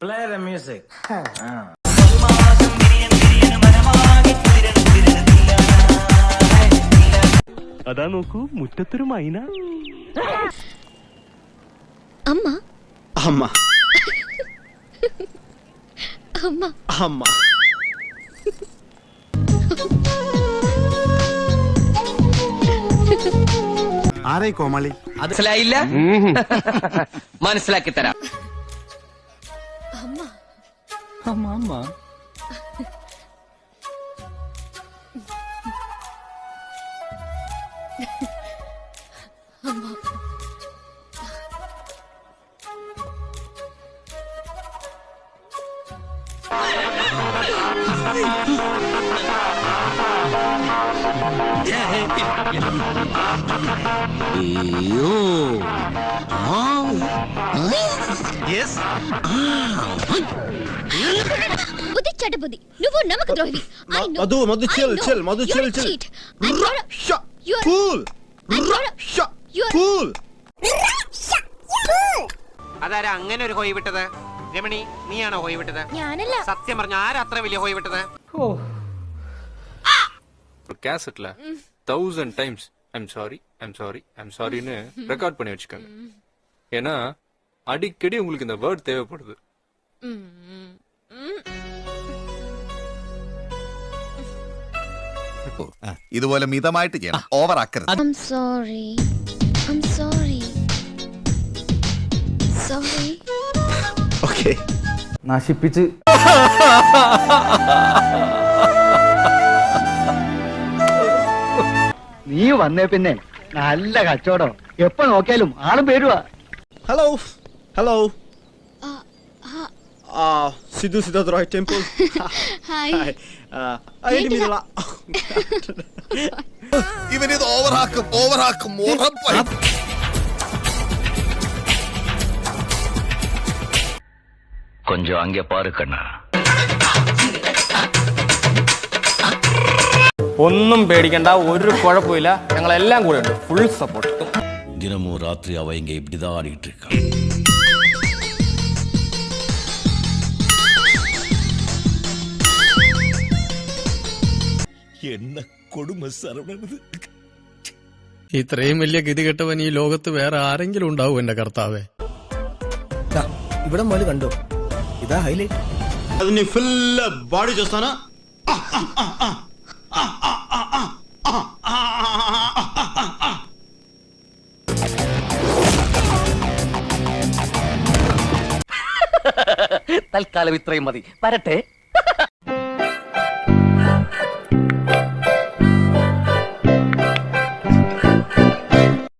Play the music. അതാ നോക്കൂ മുറ്റത്തൊരു മൈന. അമ്മ അമ്മ അമ്മ അമ്മ ആരായി കോമാളി? മനസ്സിലായില്ല? മനസ്സിലാക്കി തരാം. അമ്മ അമ്മ അമ്മ അമ്മ బుద్ధి చెడ్డ బుద్ధి నువ్వు నమ్మక ద్రోహివి మధు chill cool അതാരാ അങ്ങനെ ഒരു ഹോയ് വിട്ടത്? രമണി, നീയാണോ ഹോയ് വിട്ടത്? ഞാനല്ല സത്യം പറഞ്ഞ ആരാ അത്ര വലിയ ഹോയ് വിട്ടത്? கேசட்ல 1000 டைம்ஸ் ஐம் சாரின்னு ரெக்கார்ட் பண்ணி வச்சுக்கோங்க. ஏன்னா அடிக்கடி உங்களுக்கு இந்த வேர்ட் தேவைப்படுது. ഇതുപോലെ മിതമായിട്ട് ചെയ്യണം, ഓവർ ആക്കരുത്. I'm sorry ഓക്കേ നശിപ്പിച്ച് നീ വന്നേ പിന്നെ നല്ല കച്ചവടം. എപ്പോ നോക്കിയാലും ആളും പേരുവാ. ഹലോ സിദ്ധുദ്രോയ് ടെമ്പിൾ. ഹായ് ഇവനിത് ഓവറാക്കും ഉറപ്പായി. കൊഞ്ചം അങ്ങേ പാரு കണ്ണാ. ഒന്നും പേടിക്കണ്ട, ഒരു കുഴപ്പമില്ല, ഞങ്ങളെല്ലാം കൂടെ ഉണ്ട്, ഫുൾ സപ്പോർട്ട്. தினமும் ராத்திரி அவ இங்க இப்படிதான் ஆடிட்டு இருக்கா. என்ன கொடுமை சரவணது. ഇത്രയും വലിയ ഗതികെട്ടവൻ ഈ ലോകത്ത് വേറെ ആരെങ്കിലും ഉണ്ടാവും എന്റെ കർത്താവേ. ഇവിടെ മോല് കണ്ടോ, ഇതാ ഹൈലൈറ്റ്. അതിന് ഫുൾ బాడీ చూస్తానా? തൽക്കാലം ഇത്രയും മതി, വരട്ടെ.